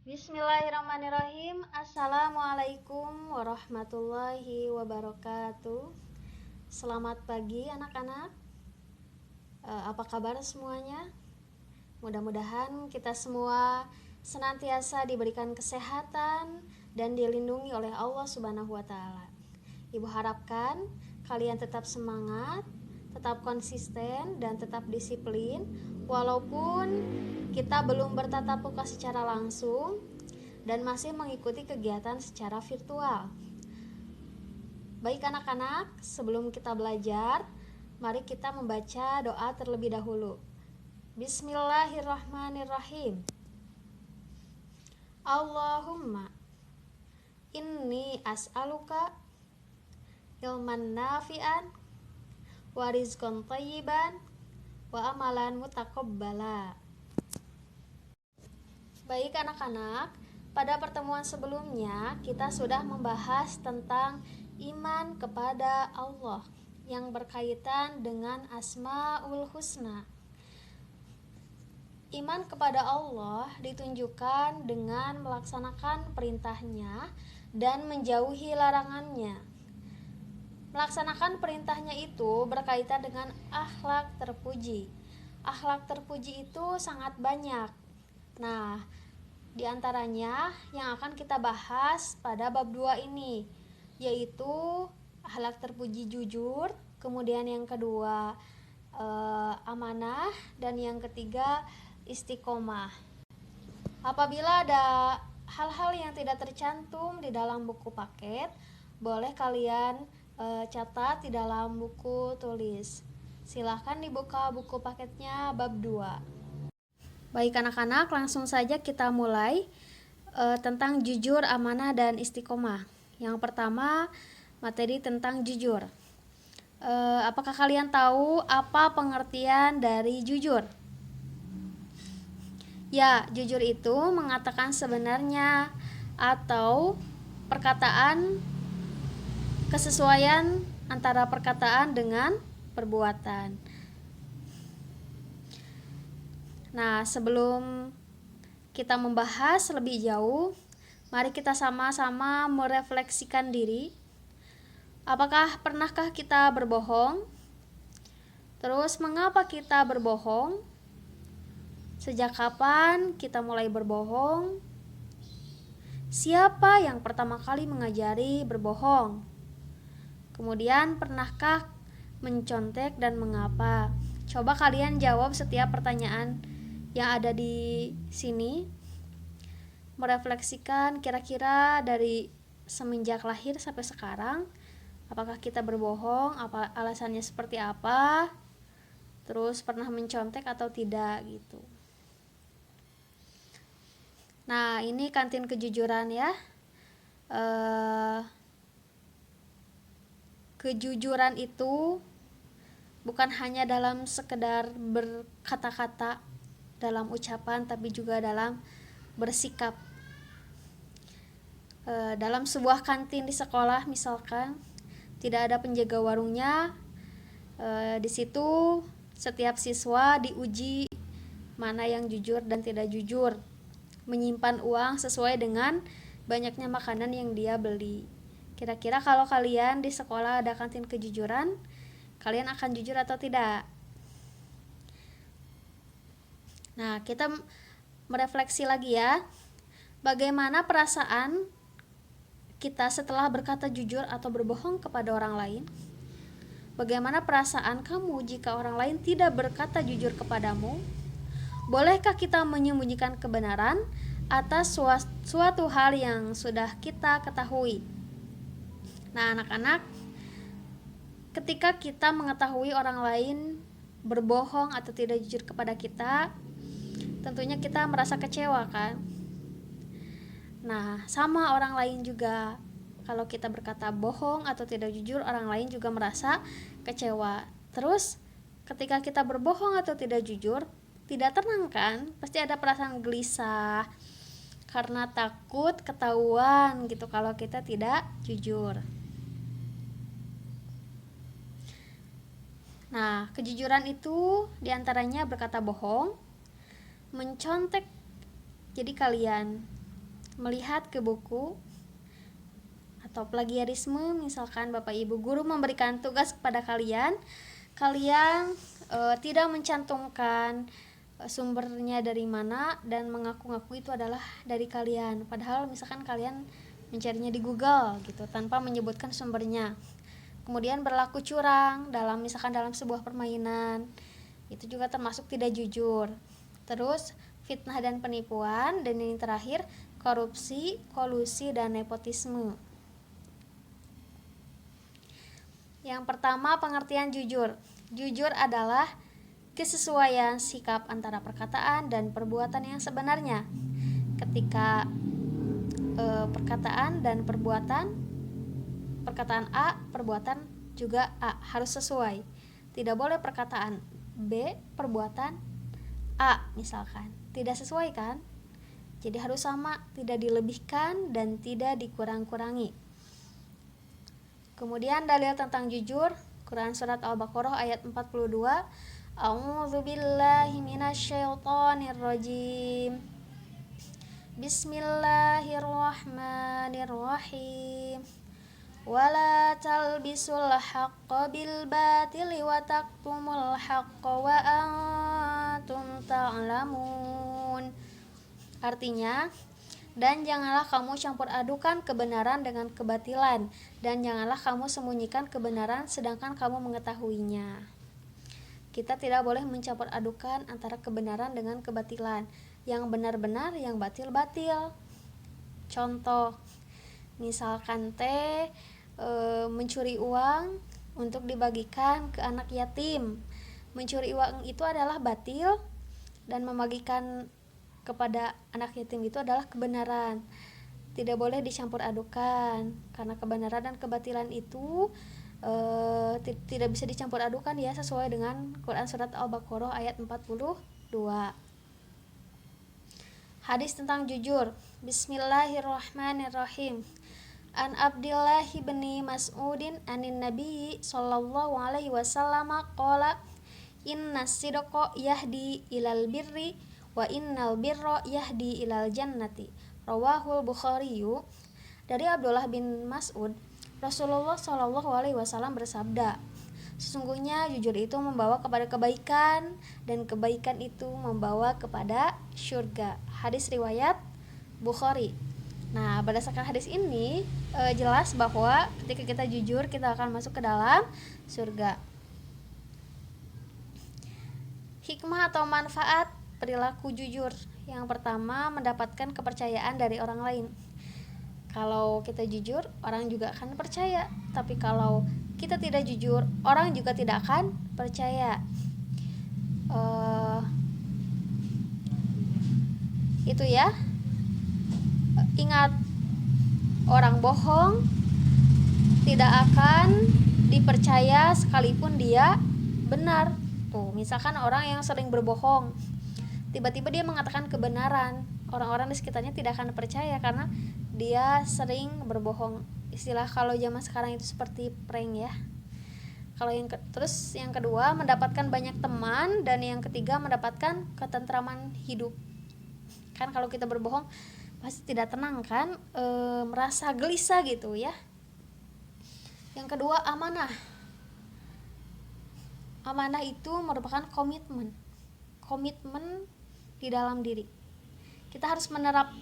Bismillahirrahmanirrahim. Assalamualaikum warahmatullahi wabarakatuh. Selamat pagi anak-anak. Apa kabar semuanya? Mudah-mudahan kita semua senantiasa diberikan kesehatan dan dilindungi oleh Allah Subhanahu wa taala. Ibu harapkan kalian tetap semangat, tetap konsisten dan tetap disiplin walaupun kita belum bertatap muka secara langsung dan masih mengikuti kegiatan secara virtual. Baik anak-anak, sebelum kita belajar, mari kita membaca doa terlebih dahulu. Bismillahirrahmanirrahim. Allahumma inni as'aluka ilman nafi'an wa rizqan thayyiban wa amalan mutaqabbala. Baik anak-anak, pada pertemuan sebelumnya kita sudah membahas tentang iman kepada Allah yang berkaitan dengan Asmaul Husna. Iman kepada Allah ditunjukkan dengan melaksanakan perintahnya dan menjauhi larangannya. Melaksanakan perintahnya itu berkaitan dengan akhlak terpuji. Akhlak terpuji itu sangat banyak. Nah, di antaranya yang akan kita bahas pada bab 2 ini, yaitu akhlak terpuji jujur, kemudian yang kedua amanah, dan yang ketiga istiqomah. Apabila ada hal-hal yang tidak tercantum di dalam buku paket, boleh kalian catat di dalam buku tulis. Silahkan dibuka buku paketnya bab 2. Baik anak-anak, langsung saja kita mulai tentang jujur, amanah, dan istiqomah. Yang pertama, materi tentang jujur. Apakah kalian tahu apa pengertian dari jujur? Ya, jujur itu mengatakan sebenarnya atau perkataan kesesuaian antara perkataan dengan perbuatan. Nah, sebelum kita membahas lebih jauh, mari kita sama-sama merefleksikan diri. Pernahkah kita berbohong? Terus, mengapa kita berbohong? Sejak kapan kita mulai berbohong? Siapa yang pertama kali mengajari berbohong? Kemudian, pernahkah mencontek dan mengapa? Coba kalian jawab setiap pertanyaan yang ada di sini. Merefleksikan kira-kira dari semenjak lahir sampai sekarang, apakah kita berbohong, apa alasannya seperti apa, terus pernah mencontek atau tidak gitu. Nah, ini kantin kejujuran ya. Kejujuran itu bukan hanya dalam sekedar berkata-kata dalam ucapan, tapi juga dalam bersikap. Dalam sebuah kantin di sekolah misalkan, tidak ada penjaga warungnya. Di situ setiap siswa diuji mana yang jujur dan tidak jujur, menyimpan uang sesuai dengan banyaknya makanan yang dia beli. Kira-kira kalau kalian di sekolah ada kantin kejujuran, kalian akan jujur atau tidak? Nah, kita merefleksi lagi ya. Bagaimana perasaan kita setelah berkata jujur atau berbohong kepada orang lain? Bagaimana perasaan kamu jika orang lain tidak berkata jujur kepadamu? Bolehkah kita menyembunyikan kebenaran atas suatu hal yang sudah kita ketahui? Nah, anak-anak, ketika kita mengetahui orang lain berbohong atau tidak jujur kepada kita, tentunya kita merasa kecewa kan? Nah, sama orang lain juga. Kalau kita berkata bohong atau tidak jujur, orang lain juga merasa kecewa. Terus, ketika kita berbohong atau tidak jujur, tidak tenang kan? Pasti ada perasaan gelisah karena takut ketahuan gitu kalau kita tidak jujur. Nah, kejujuran itu diantaranya berkata bohong, mencontek. Jadi kalian melihat ke buku atau plagiarisme. Misalkan Bapak Ibu guru memberikan tugas kepada kalian, kalian tidak mencantumkan sumbernya dari mana dan mengaku-ngaku itu adalah dari kalian, padahal misalkan kalian mencarinya di Google gitu tanpa menyebutkan sumbernya. Kemudian berlaku curang misalkan dalam sebuah permainan, itu juga termasuk tidak jujur. Terus fitnah dan penipuan, dan ini terakhir korupsi, kolusi, dan nepotisme. Yang pertama, pengertian jujur. Jujur adalah kesesuaian sikap antara perkataan dan perbuatan yang sebenarnya. Ketika perkataan dan perkataan A, perbuatan juga A, harus sesuai. Tidak boleh perkataan B, perbuatan A misalkan. Tidak sesuai kan? Jadi harus sama, tidak dilebihkan dan tidak dikurang-kurangi. Kemudian dalil tentang jujur, Quran surat Al-Baqarah ayat 42. A'udzubillahi minasyaitonirrajim. Bismillahirrahmanirrahim. Wala talbisul haqqa bil batili wa taktumul haqqa wa antum ta'lamun. Artinya, dan janganlah kamu campur adukan kebenaran dengan kebatilan, dan janganlah kamu sembunyikan kebenaran sedangkan kamu mengetahuinya. Kita tidak boleh mencampur adukan antara kebenaran dengan kebatilan, yang benar-benar, yang batil-batil. Contoh, misalkan mencuri uang untuk dibagikan ke anak yatim. Mencuri uang itu adalah batil, dan membagikan kepada anak yatim itu adalah kebenaran. Tidak boleh dicampur adukan, karena kebenaran dan kebatilan itu tidak bisa dicampur adukan ya, sesuai dengan Quran surat Al-Baqarah ayat 42. Hadis tentang jujur. Bismillahirrahmanirrahim. An Abdillah bin Mas'udin anin Nabi sallallahu alaihi wasallam qala innas sidqa yahdi ilal birri wa innal birra yahdi ilal jannati. Rawahul Bukhari. Dari Abdullah bin Mas'ud, Rasulullah Shallallahu alaihi wasallam bersabda, sesungguhnya jujur itu membawa kepada kebaikan, dan kebaikan itu membawa kepada surga. Hadis riwayat Bukhari. Nah, berdasarkan hadis ini jelas bahwa ketika kita jujur, kita akan masuk ke dalam surga. Hikmah atau manfaat perilaku jujur. Yang pertama, mendapatkan kepercayaan dari orang lain. Kalau kita jujur, orang juga akan percaya. Tapi kalau kita tidak jujur, orang juga tidak akan percaya. Itu ya. Ingat, orang bohong tidak akan dipercaya sekalipun dia benar. Tuh, misalkan orang yang sering berbohong, tiba-tiba dia mengatakan kebenaran, orang-orang di sekitarnya tidak akan percaya karena dia sering berbohong. Istilah kalau zaman sekarang itu seperti prank ya. Kalau terus yang kedua, mendapatkan banyak teman, dan yang ketiga mendapatkan ketentraman hidup. Kan kalau kita berbohong pasti tidak tenang kan, merasa gelisah gitu ya. Yang kedua, amanah. Amanah itu merupakan komitmen di dalam diri. Kita harus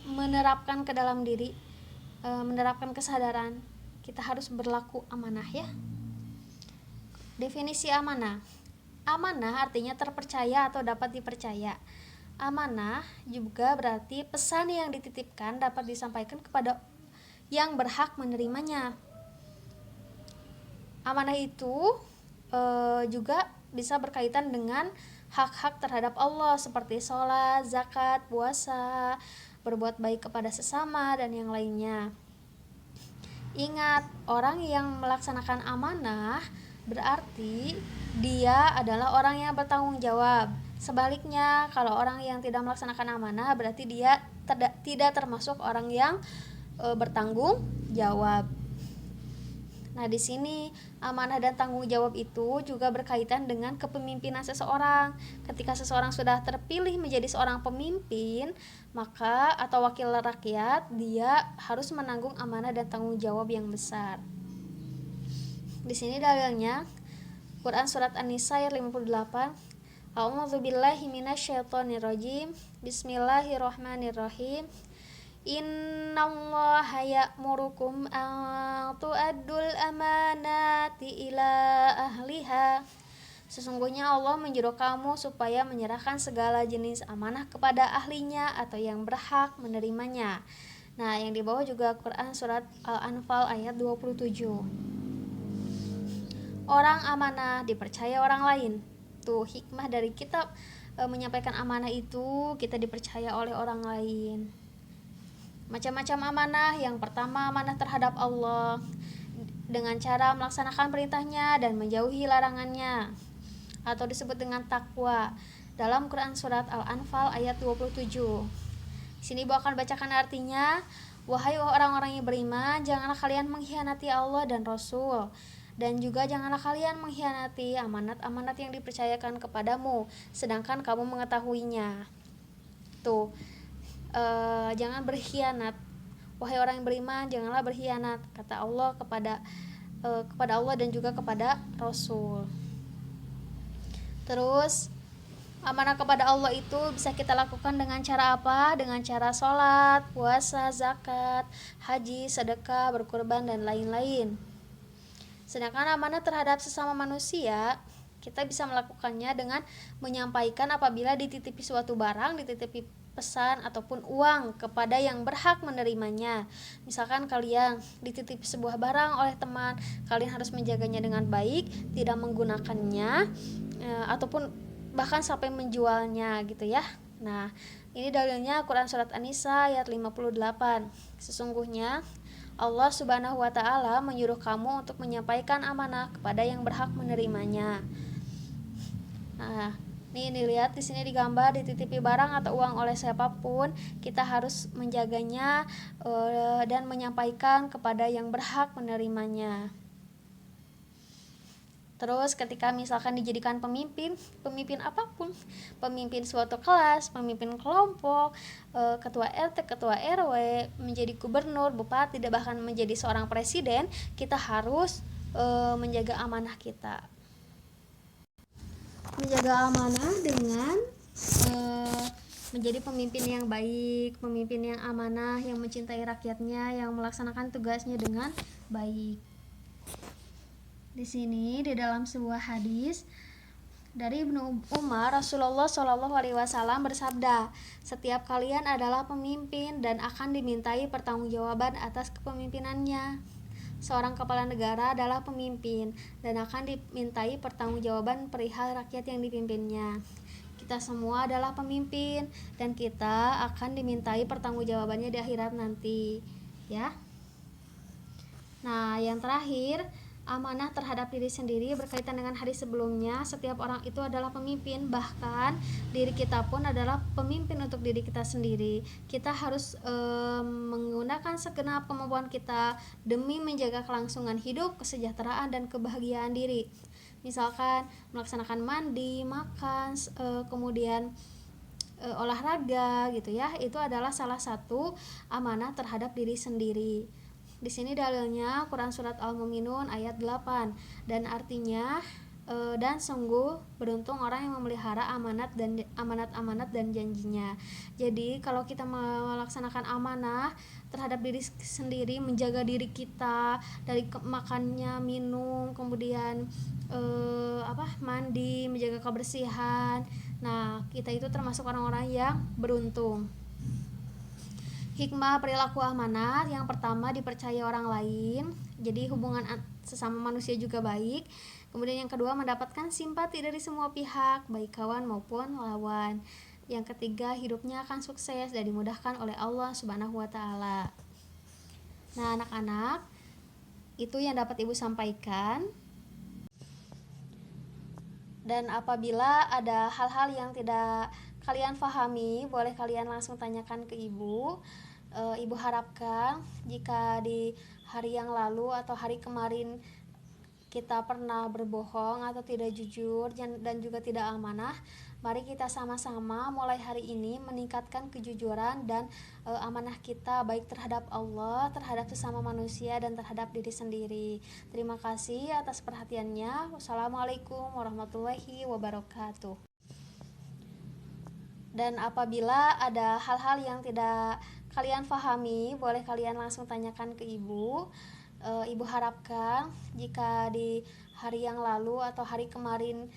menerapkan ke dalam diri, menerapkan kesadaran. Kita harus berlaku amanah ya. Definisi amanah. Amanah artinya terpercaya atau dapat dipercaya. Amanah juga berarti pesan yang dititipkan dapat disampaikan kepada yang berhak menerimanya. Amanah itu juga bisa berkaitan dengan hak-hak terhadap Allah seperti sholat, zakat, puasa, berbuat baik kepada sesama, dan yang lainnya. Ingat, orang yang melaksanakan amanah berarti dia adalah orang yang bertanggung jawab. Sebaliknya, kalau orang yang tidak melaksanakan amanah berarti dia tidak termasuk orang yang bertanggung jawab. Nah, di sini amanah dan tanggung jawab itu juga berkaitan dengan kepemimpinan seseorang. Ketika seseorang sudah terpilih menjadi seorang pemimpin, maka atau wakil rakyat, dia harus menanggung amanah dan tanggung jawab yang besar. Di sini dalilnya Quran surat An-Nisa ayat 58. A'udzubillahi minasyaitonirrajim. Bismillahirrahmanirrahim. Innallaha ya'murukum an tu'addul amanati ila ahliha. Sesungguhnya Allah menyuruh kamu supaya menyerahkan segala jenis amanah kepada ahlinya atau yang berhak menerimanya. Nah, yang di bawah juga Quran surat Al-Anfal ayat 27. Orang amanah dipercaya orang lain. Tuh hikmah dari kita menyampaikan amanah itu, kita dipercaya oleh orang lain. Macam-macam amanah. Yang pertama, amanah terhadap Allah dengan cara melaksanakan perintahnya dan menjauhi larangannya, atau disebut dengan takwa dalam Quran surat Al-Anfal ayat 27. Di sini Ibu akan bacakan artinya. Wahai orang-orang yang beriman, janganlah kalian mengkhianati Allah dan Rasul, dan juga janganlah kalian mengkhianati amanat-amanat yang dipercayakan kepadamu sedangkan kamu mengetahuinya. Tuh, jangan berkhianat. Wahai orang yang beriman, janganlah berkhianat, kata Allah kepada Allah dan juga kepada Rasul. Terus amanah kepada Allah itu bisa kita lakukan dengan cara apa? Dengan cara sholat, puasa, zakat, haji, sedekah, berkurban, dan lain-lain. Sedangkan amanah terhadap sesama manusia, kita bisa melakukannya dengan menyampaikan apabila dititipi suatu barang, dititipi pesan ataupun uang kepada yang berhak menerimanya. Misalkan kalian dititipi sebuah barang oleh teman, kalian harus menjaganya dengan baik, tidak menggunakannya ataupun bahkan sampai menjualnya gitu ya. Nah, ini dalilnya Quran surat An-Nisa ayat 58. Sesungguhnya Allah Subhanahu wa taala menyuruh kamu untuk menyampaikan amanah kepada yang berhak menerimanya. Nah, ini lihat di sini digambar dititipi barang atau uang oleh siapapun, kita harus menjaganya dan menyampaikan kepada yang berhak menerimanya. Terus ketika misalkan dijadikan pemimpin apapun, pemimpin suatu kelas, pemimpin kelompok, ketua RT, ketua RW, menjadi gubernur, bupati, bahkan menjadi seorang presiden, kita harus menjaga amanah kita. Menjaga amanah dengan menjadi pemimpin yang baik, pemimpin yang amanah, yang mencintai rakyatnya, yang melaksanakan tugasnya dengan baik. Di sini di dalam sebuah hadis dari Ibnu Umar, Rasulullah Shallallahu Alaihi Wasallam bersabda, setiap kalian adalah pemimpin dan akan dimintai pertanggungjawaban atas kepemimpinannya. Seorang kepala negara adalah pemimpin dan akan dimintai pertanggungjawaban perihal rakyat yang dipimpinnya. Kita semua adalah pemimpin dan kita akan dimintai pertanggungjawabannya di akhirat nanti, ya. Nah, yang terakhir, amanah terhadap diri sendiri berkaitan dengan hadis sebelumnya. Setiap orang itu adalah pemimpin, bahkan diri kita pun adalah pemimpin untuk diri kita sendiri. Kita harus menggunakan segenap kemampuan kita demi menjaga kelangsungan hidup, kesejahteraan, dan kebahagiaan diri. Misalkan melaksanakan mandi, makan, kemudian olahraga gitu ya. Itu adalah salah satu amanah terhadap diri sendiri. Di sini dalilnya Quran surat Al-Mu'minun ayat 8, dan artinya dan sungguh beruntung orang yang memelihara amanat dan janjinya. Jadi kalau kita melaksanakan amanah terhadap diri sendiri, menjaga diri kita dari makannya, minum, kemudian mandi, menjaga kebersihan. Nah, kita itu termasuk orang-orang yang beruntung. Hikmah perilaku amanah, yang pertama dipercaya orang lain, jadi hubungan sesama manusia juga baik. Kemudian yang kedua mendapatkan simpati dari semua pihak, baik kawan maupun lawan. Yang ketiga, hidupnya akan sukses dan dimudahkan oleh Allah Subhanahu wa taala. Nah, anak-anak, itu yang dapat Ibu sampaikan. Dan apabila ada hal-hal yang tidak kalian pahami, boleh kalian langsung tanyakan ke Ibu. Ibu harapkan jika di hari yang lalu atau hari kemarin kita pernah berbohong atau tidak jujur dan juga tidak amanah, mari kita sama-sama mulai hari ini meningkatkan kejujuran dan amanah kita baik terhadap Allah, terhadap sesama manusia dan terhadap diri sendiri. Terima kasih atas perhatiannya. Wassalamualaikum warahmatullahi wabarakatuh. Dan apabila ada hal-hal yang tidak kalian pahami, boleh kalian langsung tanyakan ke ibu. Ibu harapkan jika di hari yang lalu atau hari kemarin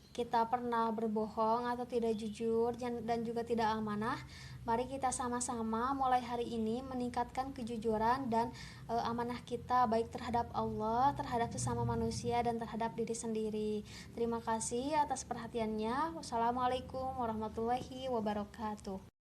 kita pernah berbohong atau tidak jujur dan juga tidak amanah, mari kita sama-sama mulai hari ini meningkatkan kejujuran dan amanah kita baik terhadap Allah, terhadap sesama manusia dan terhadap diri sendiri. Terima kasih atas perhatiannya. Wassalamualaikum warahmatullahi wabarakatuh.